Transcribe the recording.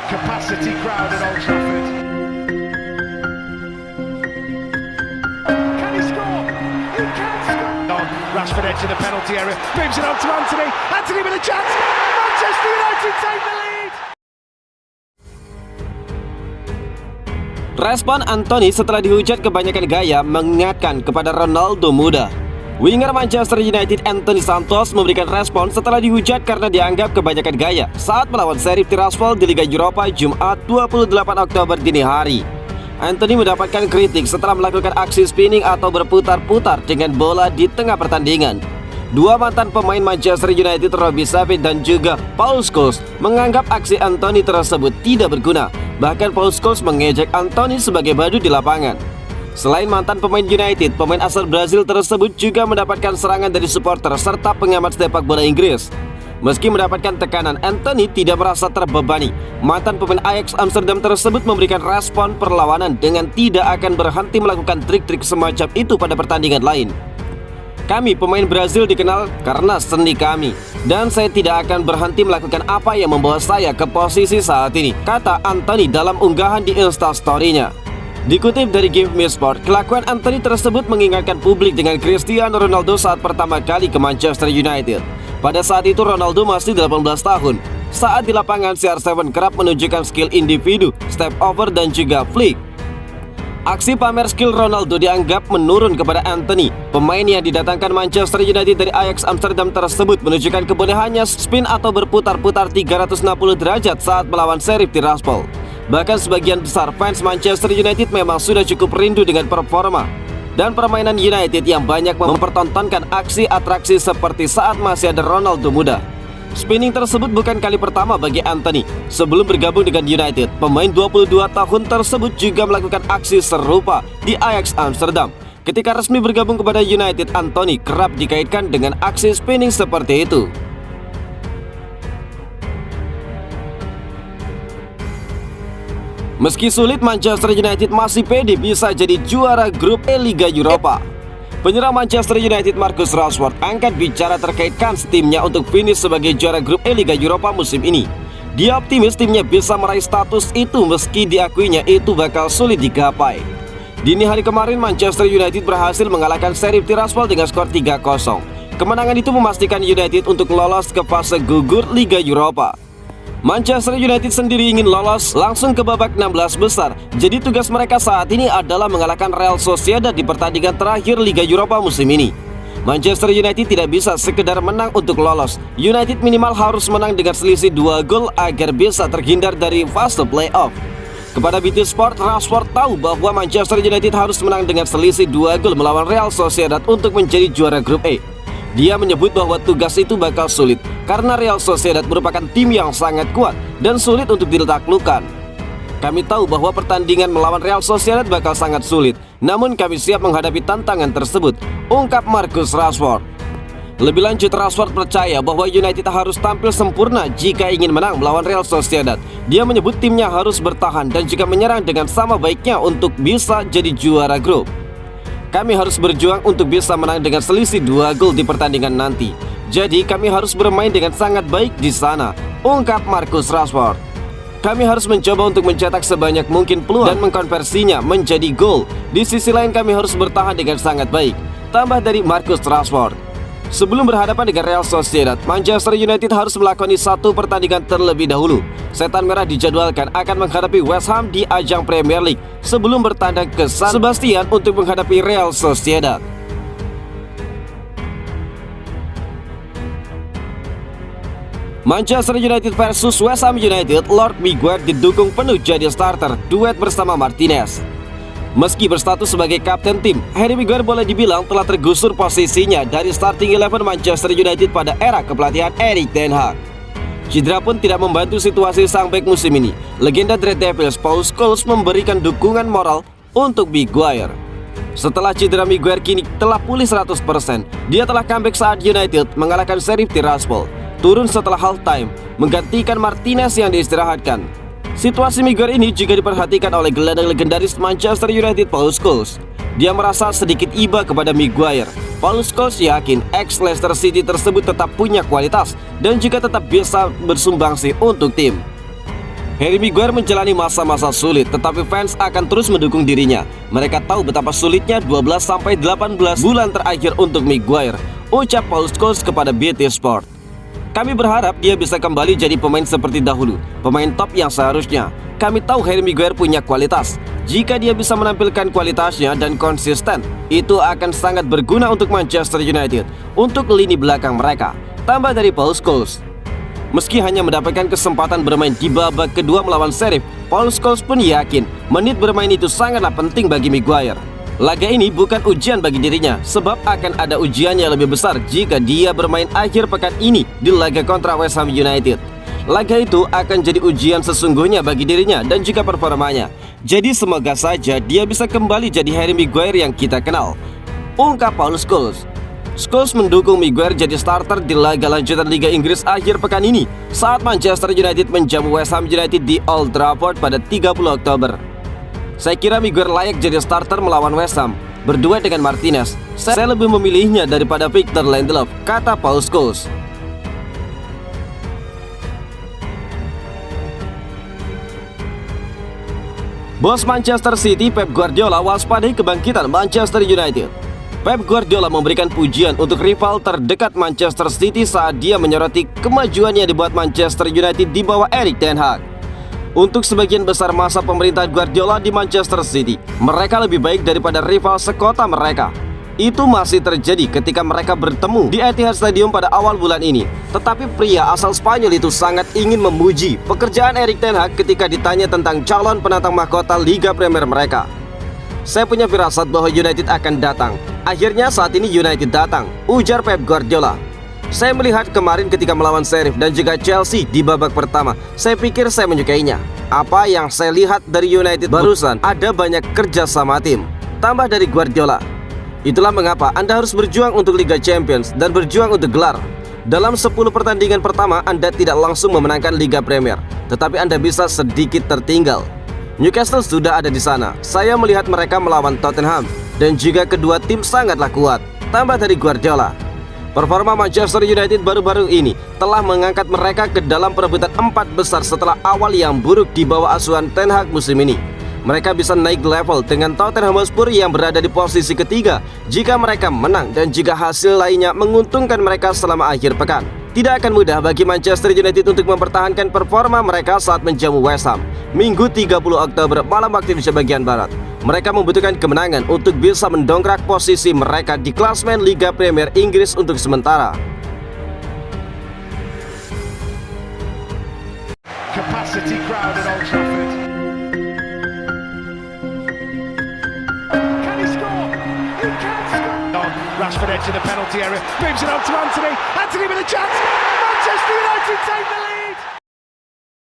capacity crowd at Old Trafford. Can he score? He can score! On, Rashford edge of the penalty area, moves it on to Anthony. Anthony with a chance. Manchester United take the lead. Respon Anthony setelah dihujat kebanyakan gaya mengingatkan kepada Ronaldo muda. Winger Manchester United Anthony Santos memberikan respon setelah dihujat karena dianggap kebanyakan gaya saat melawan Sheriff Tiraspol di Liga Eropa Jumat 28 Oktober dini hari. Anthony mendapatkan kritik setelah melakukan aksi spinning atau berputar-putar dengan bola di tengah pertandingan. Dua mantan pemain Manchester United, Robbie Savage dan juga Paul Scholes, menganggap aksi Anthony tersebut tidak berguna. Bahkan Paul Scholes mengejek Anthony sebagai badu di lapangan. Selain mantan pemain United, pemain asal Brazil tersebut juga mendapatkan serangan dari supporter serta pengamat sepak bola Inggris. Meski mendapatkan tekanan, Anthony tidak merasa terbebani. Mantan pemain Ajax Amsterdam tersebut memberikan respon perlawanan dengan tidak akan berhenti melakukan trik-trik semacam itu pada pertandingan lain. Kami pemain Brazil dikenal karena seni kami, dan saya tidak akan berhenti melakukan apa yang membawa saya ke posisi saat ini, kata Anthony dalam unggahan di Instastory-nya. Dikutip dari Give Me Sport, kelakuan Anthony tersebut mengingatkan publik dengan Cristiano Ronaldo saat pertama kali ke Manchester United. Pada saat itu Ronaldo masih 18 tahun. Saat di lapangan, CR7 kerap menunjukkan skill individu, step over dan juga flick. Aksi pamer skill Ronaldo dianggap menurun kepada Anthony. Pemain yang didatangkan Manchester United dari Ajax Amsterdam tersebut menunjukkan kebolehannya spin atau berputar-putar 360 derajat saat melawan Sheriff Tiraspol. Bahkan sebagian besar fans Manchester United memang sudah cukup rindu dengan performa dan permainan United yang banyak mempertontonkan aksi atraksi seperti saat masih ada Ronaldo muda. Spinning tersebut bukan kali pertama bagi Anthony. Sebelum bergabung dengan United, pemain 22 tahun tersebut juga melakukan aksi serupa di Ajax Amsterdam. Ketika resmi bergabung kepada United, Anthony kerap dikaitkan dengan aksi spinning seperti itu. Meski sulit, Manchester United masih pede bisa jadi juara grup E Liga Eropa. Penyerang Manchester United Marcus Rashford angkat bicara terkait kans timnya untuk finish sebagai juara grup E Liga Eropa musim ini. Dia optimis timnya bisa meraih status itu meski diakuinya itu bakal sulit digapai. Dini hari kemarin Manchester United berhasil mengalahkan Sheriff Tiraspol dengan skor 3-0. Kemenangan itu memastikan United untuk lolos ke fase gugur Liga Eropa. Manchester United sendiri ingin lolos langsung ke babak 16 besar. Jadi tugas mereka saat ini adalah mengalahkan Real Sociedad di pertandingan terakhir Liga Eropa musim ini. Manchester United tidak bisa sekedar menang untuk lolos. United minimal harus menang dengan selisih 2 gol agar bisa terhindar dari fase playoff. Kepada BT Sport, Rashford tahu bahwa Manchester United harus menang dengan selisih 2 gol melawan Real Sociedad untuk menjadi juara grup E. Dia menyebut bahwa tugas itu bakal sulit karena Real Sociedad merupakan tim yang sangat kuat dan sulit untuk ditaklukkan. Kami tahu bahwa pertandingan melawan Real Sociedad bakal sangat sulit, namun kami siap menghadapi tantangan tersebut, ungkap Marcus Rashford. Lebih lanjut, Rashford percaya bahwa United harus tampil sempurna jika ingin menang melawan Real Sociedad. Dia menyebut timnya harus bertahan dan juga menyerang dengan sama baiknya untuk bisa jadi juara grup. Kami harus berjuang untuk bisa menang dengan selisih 2 gol di pertandingan nanti. Jadi kami harus bermain dengan sangat baik di sana, ungkap Marcus Rashford. Kami harus mencoba untuk mencetak sebanyak mungkin peluang dan mengkonversinya menjadi gol. Di sisi lain kami harus bertahan dengan sangat baik, tambah dari Marcus Rashford. Sebelum berhadapan dengan Real Sociedad, Manchester United harus melakoni satu pertandingan terlebih dahulu. Setan Merah dijadwalkan akan menghadapi West Ham di ajang Premier League sebelum bertandang ke San Sebastian untuk menghadapi Real Sociedad. Manchester United versus West Ham United, Lord Miguel didukung penuh jadi starter duet bersama Martinez. Meski berstatus sebagai kapten tim, Harry Maguire boleh dibilang telah tergusur posisinya dari starting 11 Manchester United pada era kepelatihan Erik ten Hag. Cedera pun tidak membantu situasi sang bek musim ini. Legenda Red Devils Paul Scholes memberikan dukungan moral untuk Maguire. Setelah cedera, Maguire kini telah pulih 100%. Dia telah comeback saat United mengalahkan Sheriff Tiraspol, turun setelah halftime, menggantikan Martinez yang diistirahatkan. Situasi Maguire ini juga diperhatikan oleh gelandang legendaris Manchester United Paul Scholes. Dia merasa sedikit iba kepada Maguire. Paul Scholes yakin ex-Leicester City tersebut tetap punya kualitas dan juga tetap bisa bersumbangsi untuk tim. Harry Maguire menjalani masa-masa sulit, tetapi fans akan terus mendukung dirinya. Mereka tahu betapa sulitnya 12-18 bulan terakhir untuk Maguire, ucap Paul Scholes kepada BT Sport. Kami berharap dia bisa kembali jadi pemain seperti dahulu, pemain top yang seharusnya. Kami tahu Harry Maguire punya kualitas. Jika dia bisa menampilkan kualitasnya dan konsisten, itu akan sangat berguna untuk Manchester United, untuk lini belakang mereka, tambah dari Paul Scholes. Meski hanya mendapatkan kesempatan bermain di babak kedua melawan Sheriff, Paul Scholes pun yakin menit bermain itu sangatlah penting bagi Maguire. Laga ini bukan ujian bagi dirinya, sebab akan ada ujiannya lebih besar jika dia bermain akhir pekan ini di laga kontra West Ham United. Laga itu akan jadi ujian sesungguhnya bagi dirinya dan juga performanya. Jadi semoga saja dia bisa kembali jadi Harry Maguire yang kita kenal, ungkap Paul Scholes. Scholes mendukung Maguire jadi starter di laga lanjutan Liga Inggris akhir pekan ini saat Manchester United menjamu West Ham United di Old Trafford pada 30 Oktober. Saya kira Maguire layak jadi starter melawan West Ham, berdua dengan Martinez. Saya lebih memilihnya daripada Victor Lindelof, kata Paul Scholes. Bos Manchester City Pep Guardiola waspadai kebangkitan Manchester United. Pep Guardiola memberikan pujian untuk rival terdekat Manchester City saat dia menyoroti kemajuan yang dibuat Manchester United di bawah Erik ten Hag. Untuk sebagian besar masa pemerintahan Guardiola di Manchester City, mereka lebih baik daripada rival sekota mereka. Itu masih terjadi ketika mereka bertemu di Etihad Stadium pada awal bulan ini. Tetapi pria asal Spanyol itu sangat ingin memuji pekerjaan Erik ten Hag ketika ditanya tentang calon penantang mahkota Liga Premier mereka. Saya punya firasat bahwa United akan datang. Akhirnya saat ini United datang, ujar Pep Guardiola. Saya melihat kemarin ketika melawan Sheriff dan juga Chelsea di babak pertama. Saya pikir saya menyukainya. Apa yang saya lihat dari United barusan, ada banyak kerja sama tim, tambah dari Guardiola. Itulah mengapa Anda harus berjuang untuk Liga Champions dan berjuang untuk gelar. Dalam 10 pertandingan pertama Anda tidak langsung memenangkan Liga Premier, tetapi Anda bisa sedikit tertinggal. Newcastle sudah ada di sana. Saya melihat mereka melawan Tottenham dan juga kedua tim sangatlah kuat, tambah dari Guardiola. Performa Manchester United baru-baru ini telah mengangkat mereka ke dalam perebutan 4 besar setelah awal yang buruk di bawah asuhan Ten Hag musim ini. Mereka bisa naik level dengan Tottenham Hotspur yang berada di posisi ketiga jika mereka menang dan jika hasil lainnya menguntungkan mereka selama akhir pekan. Tidak akan mudah bagi Manchester United untuk mempertahankan performa mereka saat menjamu West Ham Minggu 30 Oktober malam waktu Indonesia bagian Barat. Mereka membutuhkan kemenangan untuk bisa mendongkrak posisi mereka di klasemen Liga Premier Inggris untuk sementara. Capacity crowd at Old Trafford. Can he score? He can score. On Rashford edge of the penalty area, moves it on to Anthony. Anthony with a chance. Manchester United take the lead.